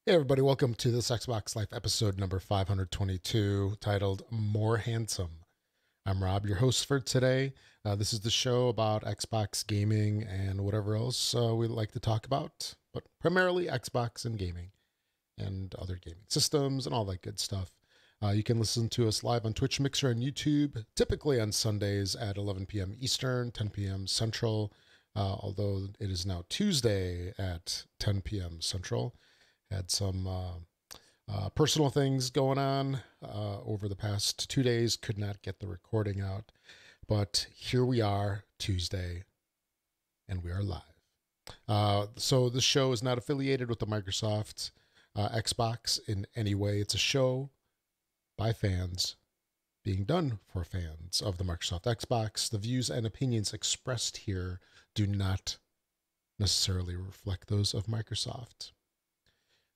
Hey everybody, welcome to this Xbox Life episode number 522, titled More Handsome. I'm Rob, your host for today. This is the show about Xbox gaming and whatever else we like to talk about, but primarily Xbox and gaming and other gaming systems and all that good stuff. You can listen to us live on Twitch, Mixer, and YouTube, typically on Sundays at 11 p.m. Eastern, 10 p.m. Central, although it is now Tuesday at 10 p.m. Central. Had some personal things going on over the past 2 days. Could not get the recording out. But here we are, Tuesday, and we are live. So this show is not affiliated with the Microsoft Xbox in any way. It's a show by fans being done for fans of the Microsoft Xbox. The views and opinions expressed here do not necessarily reflect those of Microsoft.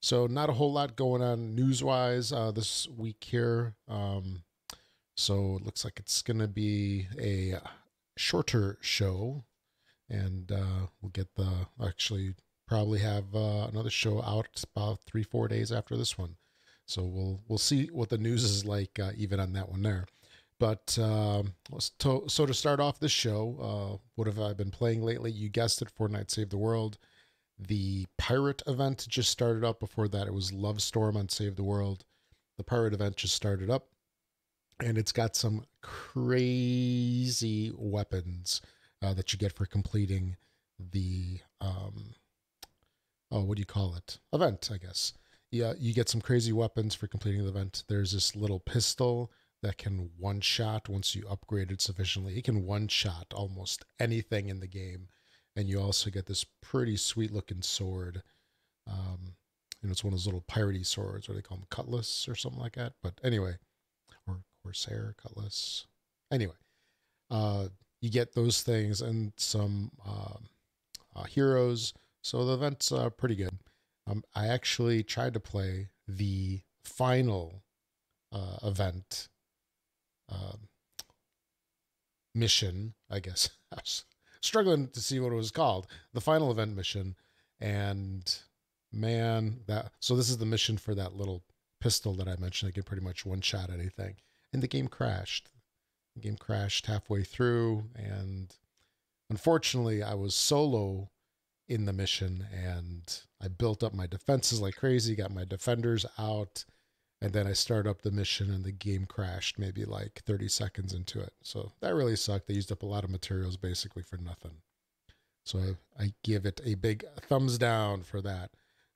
So not a whole lot going on news-wise this week here. So it looks like it's going to be a shorter show, and we'll get actually probably have another show out about 3-4 days after this one. So we'll see what the news is like even on that one there. But so to start off this show, what have I been playing lately? You guessed it, Fortnite Save the World. The pirate event just started up. Before that, it was Love Storm on Save the World. The pirate event just started up, and it's got some crazy weapons that you get for completing the what do you call it? Event, I guess. Yeah, you get some crazy weapons for completing the event. There's this little pistol that can one-shot once you upgrade it sufficiently. It can one-shot almost anything in the game. And you also get this pretty sweet looking sword. It's one of those little piratey swords, or they call them cutlass or something like that. But anyway, or corsair cutlass. Anyway, you get those things and some heroes. So the event's pretty good. I actually tried to play the final event mission, I guess. Struggling to see what it was called, the final event mission. And man, so this is the mission for that little pistol that I mentioned. I can pretty much one shot anything, and the game crashed. Halfway through, and unfortunately I was solo in the mission, and I built up my defenses like crazy, got my defenders out, and then I started up the mission and the game crashed maybe like 30 seconds into it. So that really sucked. They used up a lot of materials basically for nothing. So I give it a big thumbs down for that.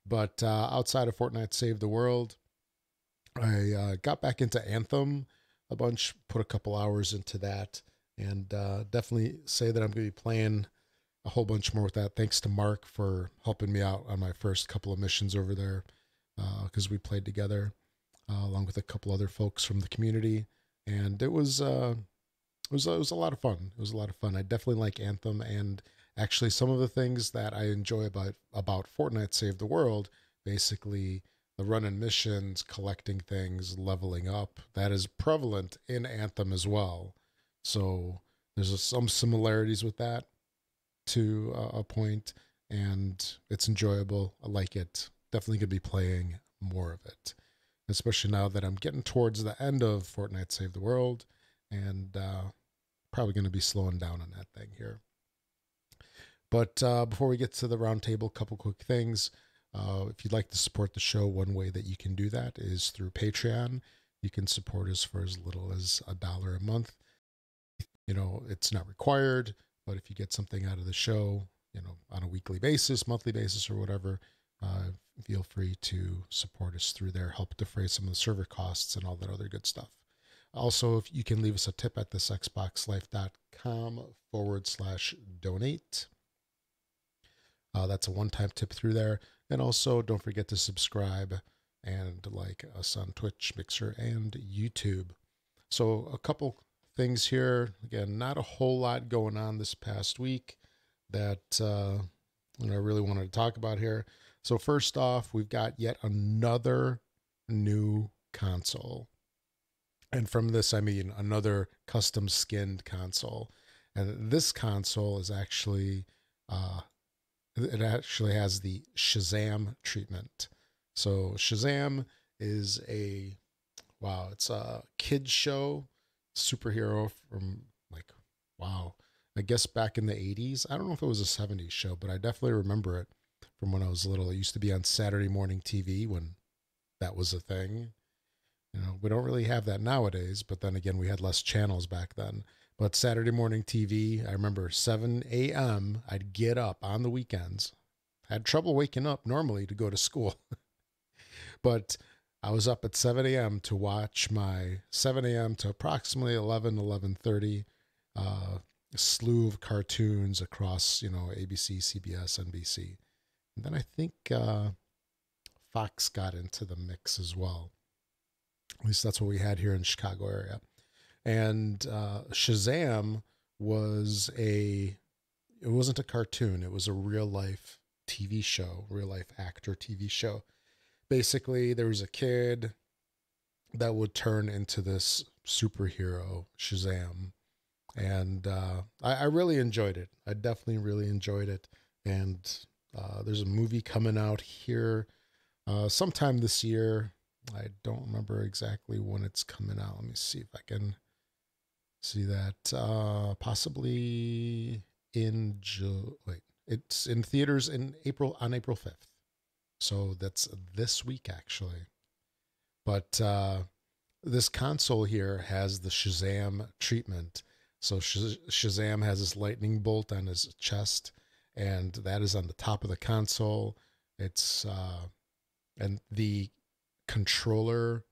But outside of Fortnite Save the World, I got back into Anthem a bunch, put a couple hours into that, and definitely say that I'm going to be playing a whole bunch more with that. Thanks to Mark for helping me out on my first couple of missions over there, because we played together. Along with a couple other folks from the community, and it was a lot of fun. It was a lot of fun. I definitely like Anthem, and actually some of the things that I enjoy about Fortnite Save the World, basically the run and missions, collecting things, leveling up, that is prevalent in Anthem as well. So there's some similarities with that to a point, and it's enjoyable. I like it. Definitely gonna be playing more of it, especially now that I'm getting towards the end of Fortnite Save the World, and probably going to be slowing down on that thing here. But before we get to the roundtable, a couple quick things. If you'd like to support the show, one way that you can do that is through Patreon. You can support us for as little as $1 a month. It's not required, but if you get something out of the show, on a weekly basis, monthly basis, or whatever, feel free to support us through there, help defray some of the server costs and all that other good stuff. Also, if you can leave us a tip at thisxboxlife.com/donate. That's a one-time tip through there. And also, don't forget to subscribe and like us on Twitch, Mixer, and YouTube. So a couple things here. Again, not a whole lot going on this past week that I really wanted to talk about here. So first off, we've got yet another new console. And from this, I mean another custom skinned console. And this console is actually, it actually has the Shazam treatment. So Shazam is it's a kids show, superhero from like, wow, I guess back in the 80s. I don't know if it was a 70s show, but I definitely remember it from when I was little. It used to be on Saturday morning TV when that was a thing. We don't really have that nowadays, but then again, we had less channels back then. But Saturday morning TV, I remember 7 a.m., I'd get up on the weekends. I had trouble waking up normally to go to school, but I was up at 7 a.m. to watch my 7 a.m. to approximately 11:30 slew of cartoons across, ABC, CBS, NBC. And then I think Fox got into the mix as well. At least that's what we had here in the Chicago area. And Shazam was it wasn't a cartoon. It was a real life TV show, real life actor TV show. Basically, there was a kid that would turn into this superhero, Shazam. And I really enjoyed it. I definitely really enjoyed it. And there's a movie coming out here sometime this year. I don't remember exactly when it's coming out. Let me see if I can see that. Possibly in wait, it's in theaters in April 5th. So that's this week actually. But this console here has the Shazam treatment. So Shazam has this lightning bolt on his chest, and that is on the top of the console. It's and the controller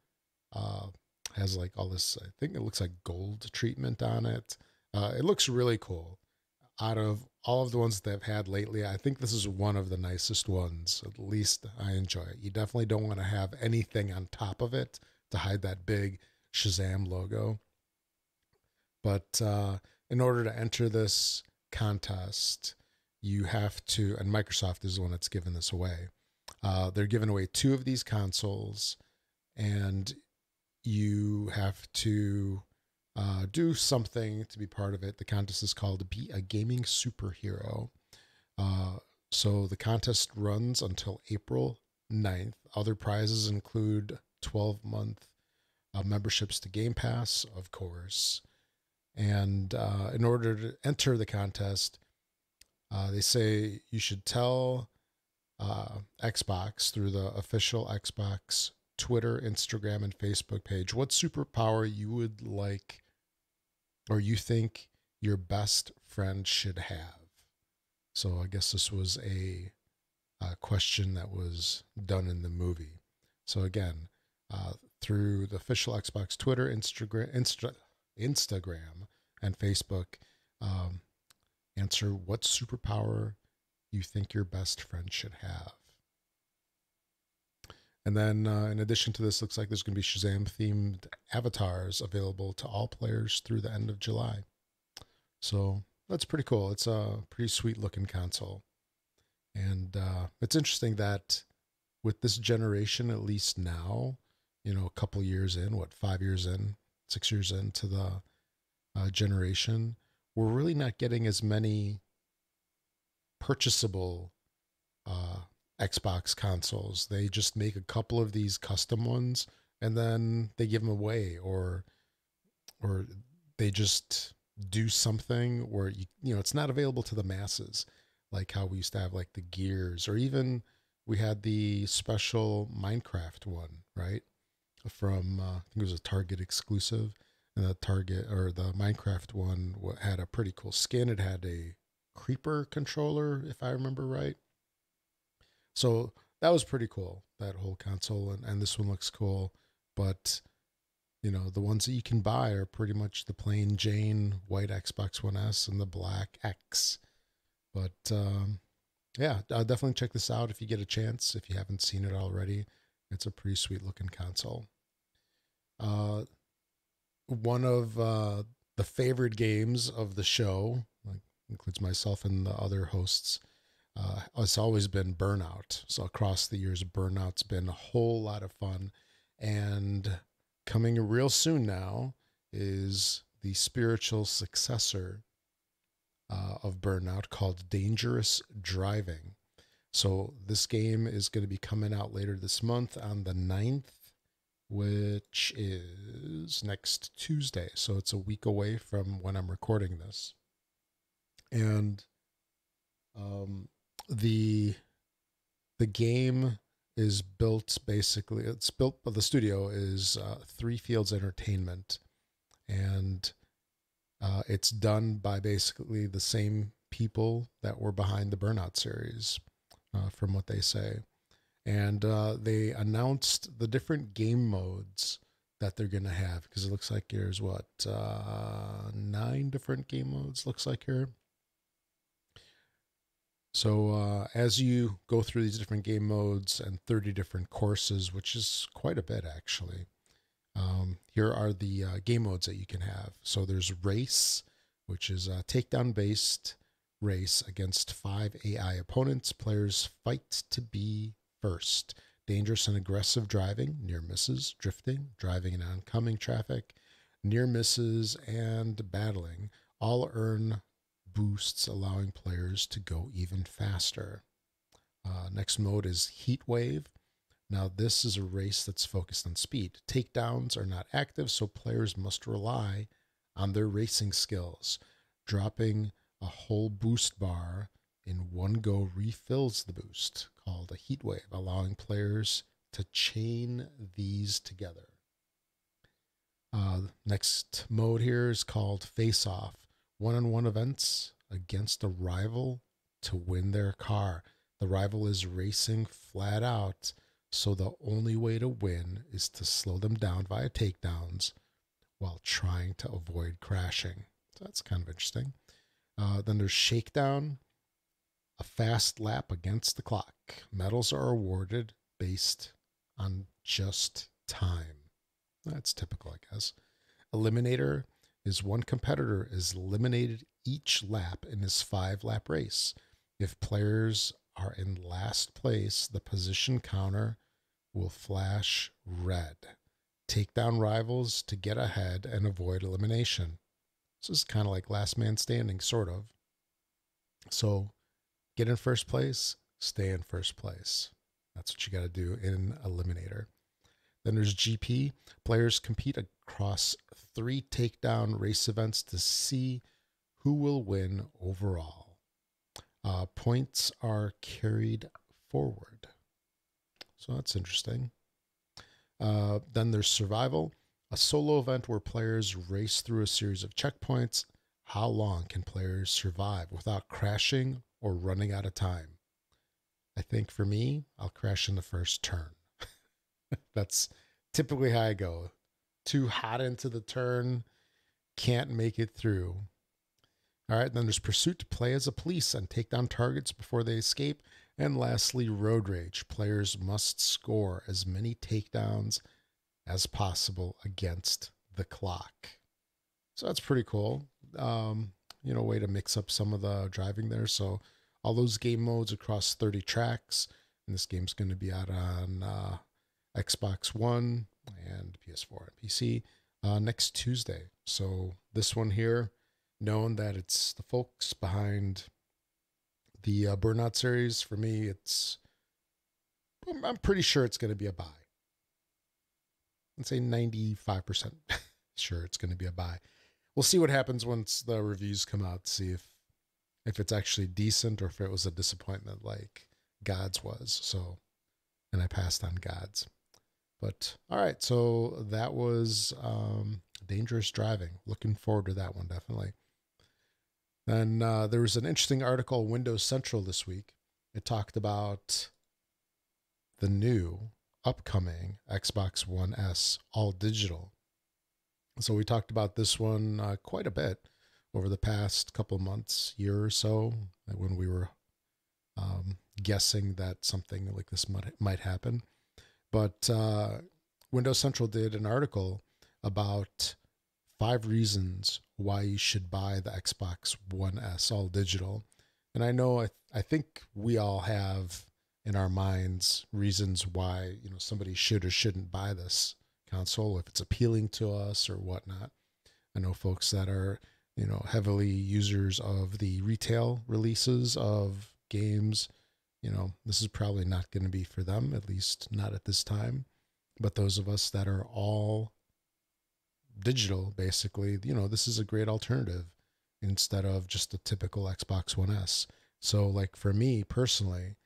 has like all this, I think it looks like gold treatment on it. It looks really cool. Out of all of the ones that I've had lately, I think this is one of the nicest ones. At least I enjoy it. You definitely don't want to have anything on top of it to hide that big Shazam logo. But in order to enter this contest, you have to, and Microsoft is the one that's giving this away. They're giving away 2 of these consoles, and you have to do something to be part of it. The contest is called Be a Gaming Superhero. So the contest runs until April 9th. Other prizes include 12-month memberships to Game Pass, of course. And in order to enter the contest, they say you should tell Xbox through the official Xbox Twitter, Instagram, and Facebook page what superpower you would like or you think your best friend should have. So I guess this was a question that was done in the movie. So again, through the official Xbox Twitter, Instagram, and Facebook, answer what superpower you think your best friend should have. And then, in addition to this, looks like there's going to be Shazam-themed avatars available to all players through the end of July. So that's pretty cool. It's a pretty sweet-looking console. And it's interesting that with this generation, at least now, a couple years in, 5 years in, 6 years into the generation, we're really not getting as many purchasable Xbox consoles. They just make a couple of these custom ones and then they give them away, or they just do something where it's not available to the masses, like how we used to have like the Gears, or even we had the special Minecraft one, right? From I think it was a Target exclusive, and the Target or the Minecraft one had a pretty cool skin. It had a creeper controller, if I remember right. So that was pretty cool, that whole console, and this one looks cool. But the ones that you can buy are pretty much the plain Jane white Xbox One S and the black X. But yeah, definitely check this out if you get a chance. If you haven't seen it already, it's a pretty sweet looking console. One of the favorite games of the show, like, includes myself and the other hosts, it's always been Burnout. So across the years, Burnout's been a whole lot of fun. And coming real soon now is the spiritual successor of Burnout called Dangerous Driving. So this game is going to be coming out later this month on the 9th, which is next Tuesday. So it's a week away from when I'm recording this. And um, the the game is built basically. It's built by the studio is Three Fields Entertainment, and it's done by basically the same people that were behind the Burnout series, from what they say. And they announced the different game modes that they're going to have, because it looks like there's what, 9 different game modes, looks like here. So as you go through these different game modes and 30 different courses, which is quite a bit actually, here are the game modes that you can have. So there's race, which is a takedown based race against 5 AI opponents. Players fight to be first. Dangerous and aggressive driving, near misses, drifting, driving in oncoming traffic, near misses, and battling all earn boosts, allowing players to go even faster. Next mode is Heat Wave. Now, this is a race that's focused on speed. Takedowns are not active, so players must rely on their racing skills. Dropping a whole boost bar in one go refills the boost, called a heat wave, allowing players to chain these together. Next mode here is called Face Off. One-on-one events against a rival to win their car. The rival is racing flat out, so the only way to win is to slow them down via takedowns while trying to avoid crashing. So that's kind of interesting. Then there's Shakedown, a fast lap against the clock. Medals are awarded based on just time. That's typical, I guess. Eliminator is one competitor is eliminated each lap in his 5-lap race. If players are in last place, the position counter will flash red. Take down rivals to get ahead and avoid elimination. So it's kind of like last man standing, sort of. So get in first place, stay in first place. That's what you got to do in Eliminator. Then there's GP. Players compete across 3 takedown race events to see who will win overall. Points are carried forward. So that's interesting. Then there's Survival, a solo event where players race through a series of checkpoints. How long can players survive without crashing or running out of time? I think for me, I'll crash in the first turn. That's typically how I go. Too hot into the turn, can't make it through. All right, then there's Pursuit, to play as a police and take down targets before they escape. And lastly, Road Rage. Players must score as many takedowns as possible against the clock. So that's pretty cool. Way to mix up some of the driving there. So all those game modes across 30 tracks. And this game's going to be out on Xbox One and PS4 and PC next Tuesday. So this one here, knowing that it's the folks behind the Burnout series, for me, I'm pretty sure it's going to be a buy. I'd say 95% sure it's going to be a buy. We'll see what happens once the reviews come out to see if it's actually decent or if it was a disappointment like Gods was. So, and I passed on Gods. But all right, so that was Dangerous Driving. Looking forward to that one, definitely. Then there was an interesting article on Windows Central this week. It talked about the new upcoming Xbox One S all digital. So we talked about this one quite a bit over the past couple months, year or so, when we were guessing that something like this might happen. But Windows Central did an article about 5 reasons why you should buy the Xbox One S all digital. And I know I think we all have in our minds reasons why somebody should or shouldn't buy this console, if it's appealing to us or whatnot. I know folks that are heavily users of the retail releases of games, this is probably not going to be for them, at least not at this time. But those of us that are all digital, basically, this is a great alternative instead of just a typical Xbox One S. So, like for me personally,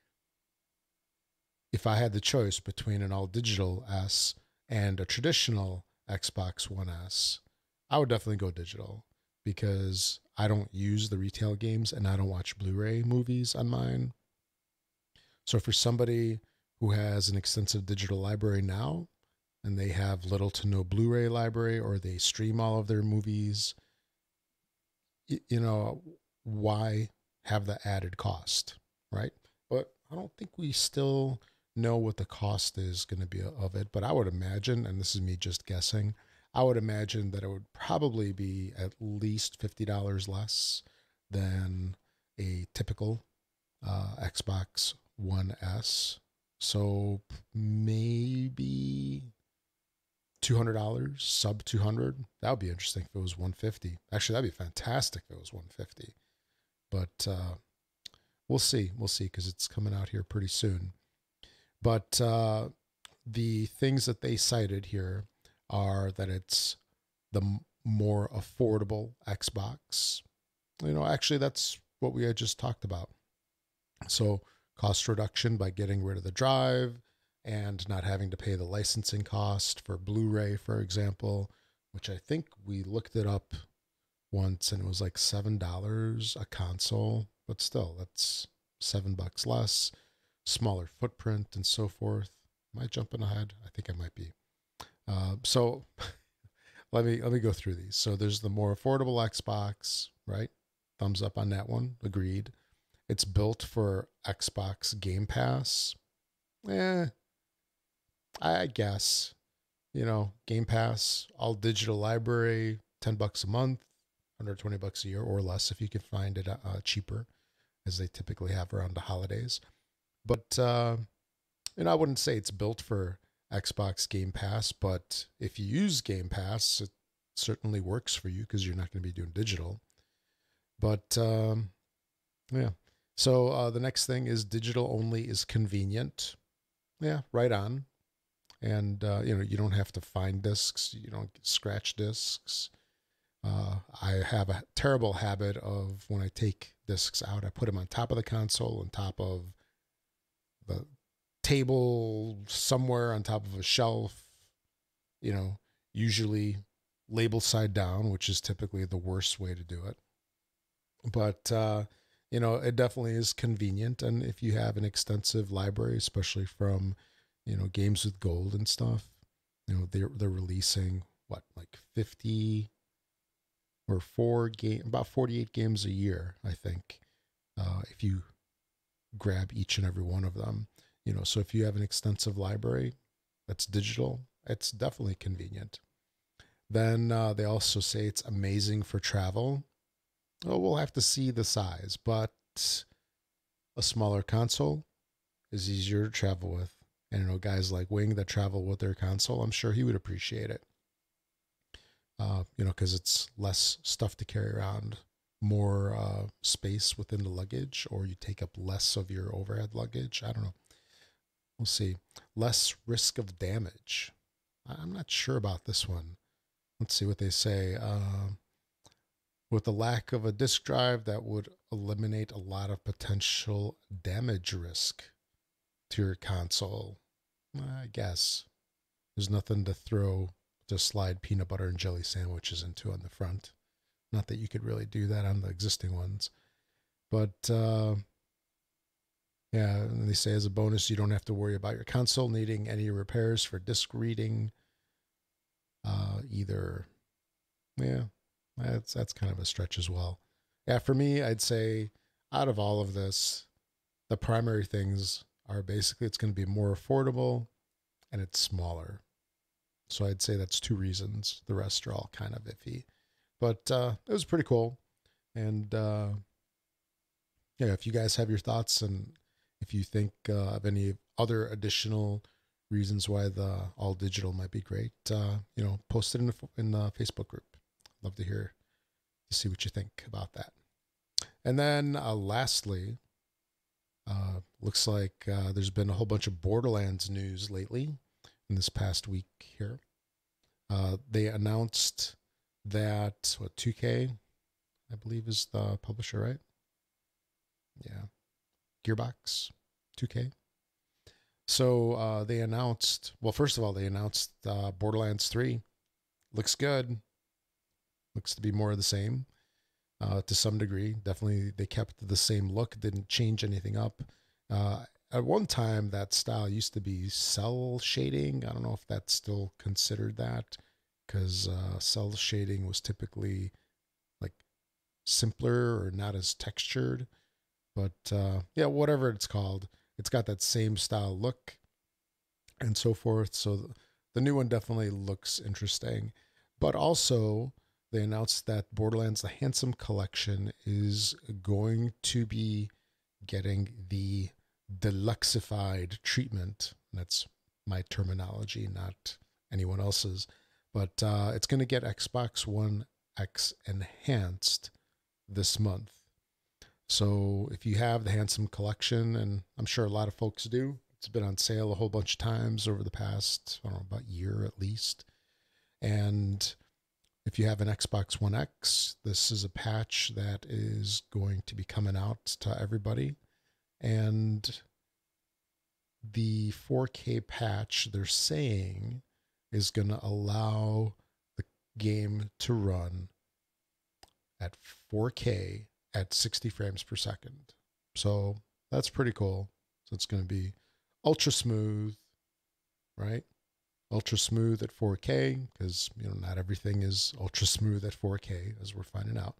if I had the choice between an all digital S and a traditional Xbox One S, I would definitely go digital because I don't use the retail games and I don't watch Blu-ray movies on mine. So for somebody who has an extensive digital library now and they have little to no Blu-ray library or they stream all of their movies, why have the added cost, right? But I don't think we still know what the cost is going to be of it, but I would imagine, and this is me just guessing, I would imagine that it would probably be at least $50 less than a typical Xbox One S. So maybe $200, sub 200. That would be interesting if it was 150. Actually, that'd be fantastic if it was 150. But we'll see. We'll see because it's coming out here pretty soon. But the things that they cited here are that it's the more affordable Xbox. Actually, that's what we had just talked about. So cost reduction by getting rid of the drive and not having to pay the licensing cost for Blu-ray, for example, which I think we looked it up once and it was like $7 a console, but still, that's $7 less, smaller footprint and so forth. Am I jumping ahead? I think I might be. So let me go through these. So there's the more affordable Xbox, right? Thumbs up on that one. Agreed. It's built for Xbox Game Pass. I guess. Game Pass, all digital library, $10 a month, $120 a year or less if you can find it cheaper, as they typically have around the holidays. But I wouldn't say it's built for Xbox Game Pass, but if you use Game Pass, it certainly works for you because you're not going to be doing digital. But yeah. So the next thing is digital only is convenient. Yeah, right on. And you don't have to find discs. You don't scratch discs. I have a terrible habit of when I take discs out, I put them on top of the console, on top of the table, somewhere on top of a shelf, usually label side down, which is typically the worst way to do it. But, it definitely is convenient. And if you have an extensive library, especially from, games with gold and stuff, they're releasing like 50 or about 48 games a year, I think, if you grab each and every one of them. So if you have an extensive library that's digital, it's definitely convenient. Then they also say it's amazing for travel. Oh, we'll have to see the size, but a smaller console is easier to travel with. And guys like Wing that travel with their console, I'm sure he would appreciate it. Because it's less stuff to carry around, more space within the luggage, or you take up less of your overhead luggage. I don't know. We'll see. Less risk of damage. I'm not sure about this one. Let's see what they say. With the lack of a disk drive, that would eliminate a lot of potential damage risk to your console. I guess there's nothing to slide peanut butter and jelly sandwiches into on the front. Not that you could really do that on the existing ones. But yeah, and they say as a bonus, you don't have to worry about your console needing any repairs for disk reading either. Yeah, that's kind of a stretch as well. Yeah, for me, I'd say out of all of this, the primary things are basically it's going to be more affordable and it's smaller. So I'd say that's two reasons. The rest are all kind of iffy. But it was pretty cool. And yeah, if you guys have your thoughts and if you think of any other additional reasons why the all digital might be great, post it in the Facebook group. Love to see what you think about that. And then lastly, looks like there's been a whole bunch of Borderlands news lately in this past week here. They announced that 2K, I believe, is the publisher, right? Yeah, Gearbox, 2K. So they announced. Well, first of all, they announced Borderlands 3. Looks good. Looks to be more of the same. To some degree. Definitely, they kept the same look, didn't change anything up. At one time, that style used to be cell shading. I don't know if that's still considered that, because cell shading was typically like simpler or not as textured. But yeah, whatever it's called, it's got that same style look and so forth. So the new one definitely looks interesting. But also, they announced that Borderlands: The Handsome Collection is going to be getting the deluxified treatment. That's my terminology, not anyone else's. But it's going to get Xbox One X enhanced this month. So if you have the Handsome Collection, and I'm sure a lot of folks do, it's been on sale a whole bunch of times over the past, I don't know, about a year at least. And if you have an Xbox One X, this is a patch that is going to be coming out to everybody. And the 4K patch, they're saying, is going to allow the game to run at 4K at 60 frames per second. So that's pretty cool. So it's going to be ultra smooth, right? Ultra smooth at 4K, because not everything is ultra smooth at 4K, as we're finding out.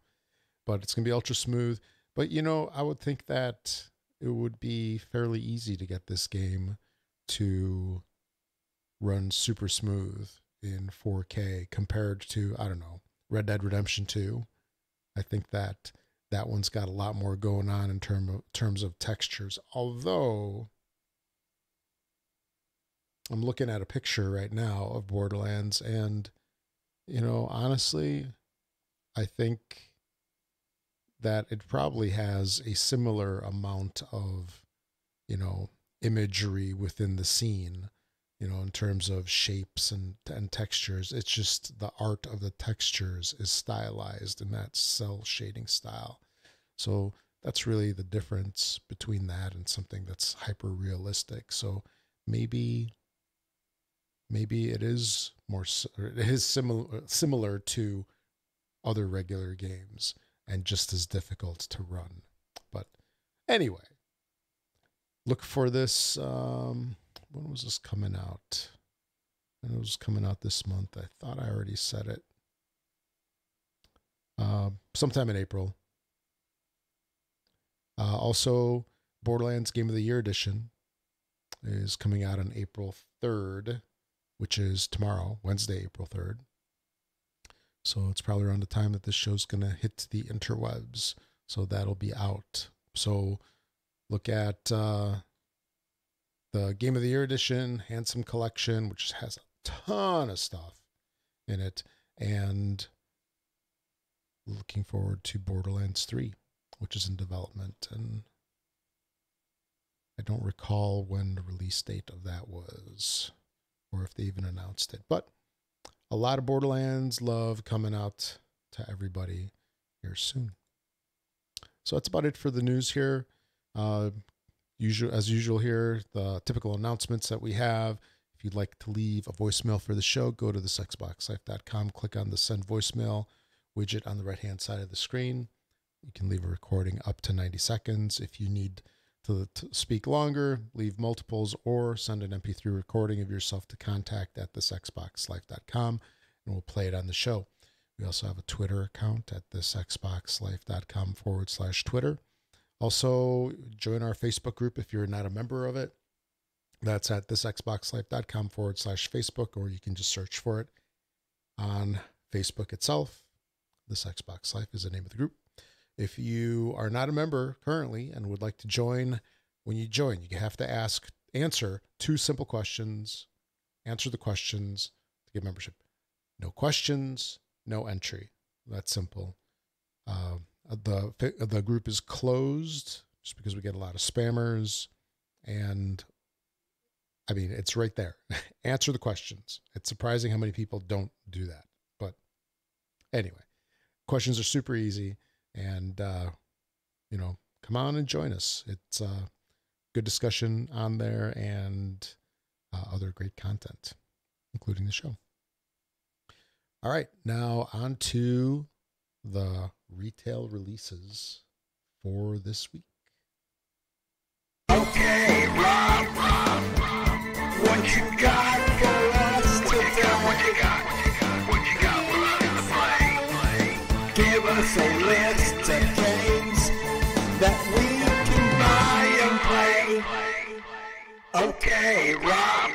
But it's going to be ultra smooth. But I would think that it would be fairly easy to get this game to run super smooth in 4K compared to, I don't know, Red Dead Redemption 2. I think that one's got a lot more going on in terms of textures. Although I'm looking at a picture right now of Borderlands, and honestly, I think that it probably has a similar amount of imagery within the scene, in terms of shapes and textures. It's just the art of the textures is stylized in that cell shading style. So that's really the difference between that and something that's hyper realistic. So maybe it is similar to other regular games and just as difficult to run. But anyway, look for this. When was this coming out? And it was coming out this month. I thought I already said it. Sometime in April. Also, Borderlands Game of the Year Edition is coming out on April 3rd, which is tomorrow, Wednesday, April 3rd. So it's probably around the time that this show's going to hit the interwebs. So that'll be out. So look at the Game of the Year Edition, Handsome Collection, which has a ton of stuff in it. And looking forward to Borderlands 3, which is in development. And I don't recall when the release date of that was, or if they even announced it. But a lot of Borderlands love coming out to everybody here soon. So that's about it for the news here. As usual here, the typical announcements that we have. If you'd like to leave a voicemail for the show, go to thisxboxlife.com, click on the send voicemail widget on the right-hand side of the screen. You can leave a recording up to 90 seconds. If you need to speak longer, leave multiples, or send an MP3 recording of yourself to contact@thisxboxlife.com, and we'll play it on the show. We also have a Twitter account at thisxboxlife.com/Twitter. Also, join our Facebook group if you're not a member of it. That's at thisxboxlife.com/Facebook, or you can just search for it on Facebook itself. This Xbox Life is the name of the group. If you are not a member currently and would like to join, when you join, you have to answer 2 simple questions, answer the questions to get membership. No questions, no entry. That's simple. The group is closed just because we get a lot of spammers And I mean, it's right there. Answer the questions. It's surprising how many people don't do that. But anyway, questions are super easy. And, come on and join us. It's good discussion on there and other great content, including the show. All right, now on to the retail releases for this week. Okay, Rob, what you got for us today? What you got for us to play? Give us a list of games that we can buy and play. Okay, Rob.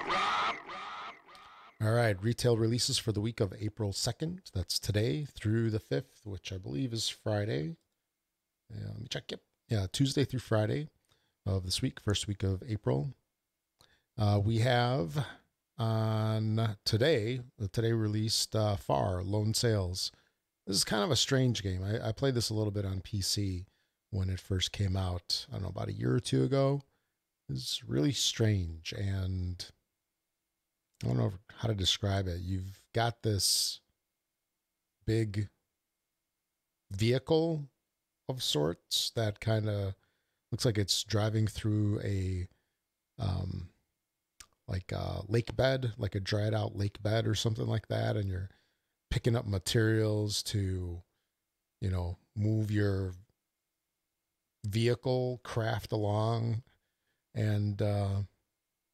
All right, retail releases for the week of April 2nd. That's today through the 5th, which I believe is Friday. Let me check. Yep. Yeah, Tuesday through Friday of this week, first week of April. We have on today released Far Lone Sales. This is kind of a strange game. I played this a little bit on PC when it first came out, I don't know, about a year or two ago. It's really strange, and I don't know how to describe it. You've got this big vehicle of sorts that kind of looks like it's driving through a lake bed, like a dried out lake bed or something like that, and you're picking up materials to, move your vehicle craft along. And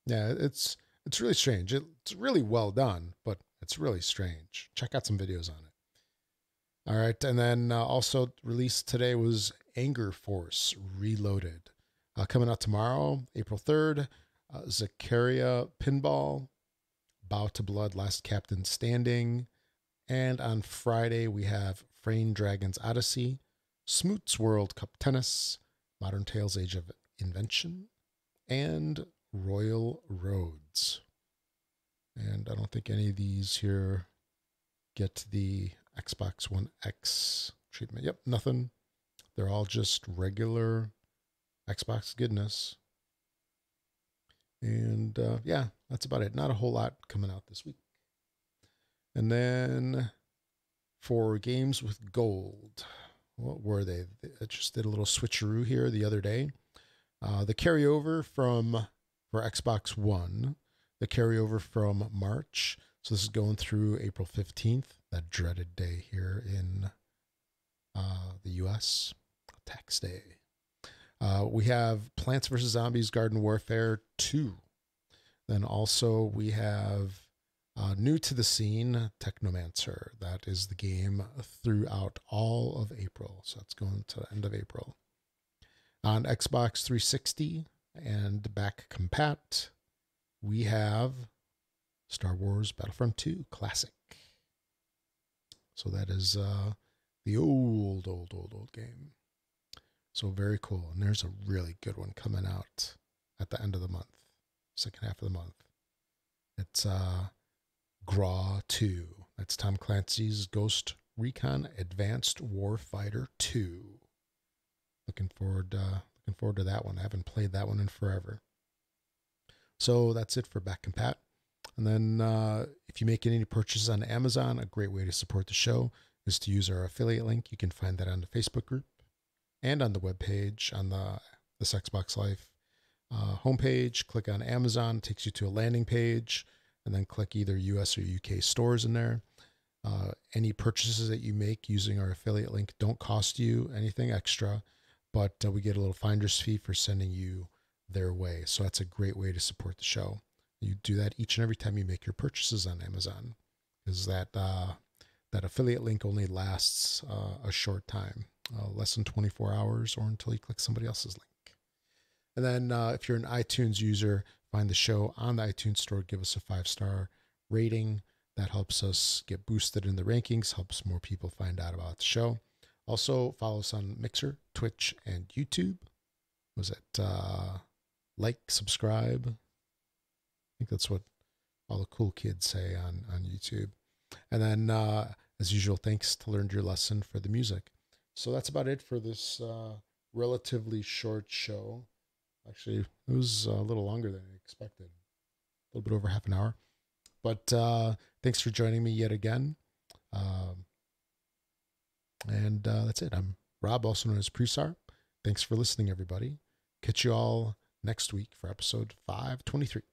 it's really strange. It's really well done, but it's really strange. Check out some videos on it. All right, and then also released today was Anger Force Reloaded. Coming out tomorrow, April 3rd, Zakaria Pinball, Bow to Blood, Last Captain Standing. And on Friday, we have Frayne Dragon's Odyssey, Smoot's World Cup Tennis, Modern Tales Age of Invention, and Royal Roads. And I don't think any of these here get the Xbox One X treatment. Yep, nothing. They're all just regular Xbox goodness. And that's about it. Not a whole lot coming out this week. And then for games with gold, what were they? I just did a little switcheroo here the other day. The carryover for Xbox One, the carryover from March. So this is going through April 15th, that dreaded day here in the U.S., tax day. We have Plants vs. Zombies Garden Warfare 2. Then also we have new to the scene, Technomancer. That is the game throughout all of April. So that's going to the end of April. On Xbox 360 and back compat, we have Star Wars Battlefront 2 Classic. So that is the old game. So very cool. And there's a really good one coming out at the end of the month, second half of the month. It's GRAW 2. That's Tom Clancy's Ghost Recon Advanced Warfighter 2. Looking forward to that one. I haven't played that one in forever. So that's it for back compat. And then if you make any purchases on Amazon, a great way to support the show is to use our affiliate link. You can find that on the Facebook group and on the webpage on this Xbox Life homepage. Click on Amazon, it takes you to a landing page, and then click either US or UK stores in there. Any purchases that you make using our affiliate link don't cost you anything extra, but we get a little finder's fee for sending you their way. So that's a great way to support the show. You do that each and every time you make your purchases on Amazon, because that affiliate link only lasts a short time, less than 24 hours, or until you click somebody else's link. And then if you're an iTunes user, find the show on the iTunes store, give us a 5-star rating. That helps us get boosted in the rankings, helps more people find out about the show. Also, follow us on Mixer, Twitch, and YouTube. Was it like, subscribe? I think that's what all the cool kids say on YouTube. And then, as usual, thanks to Learned Your Lesson for the music. So that's about it for this relatively short show. Actually, it was a little longer than I expected. A little bit over half an hour. But thanks for joining me yet again. And that's it. I'm Rob, also known as Presar. Thanks for listening, everybody. Catch you all next week for episode 523.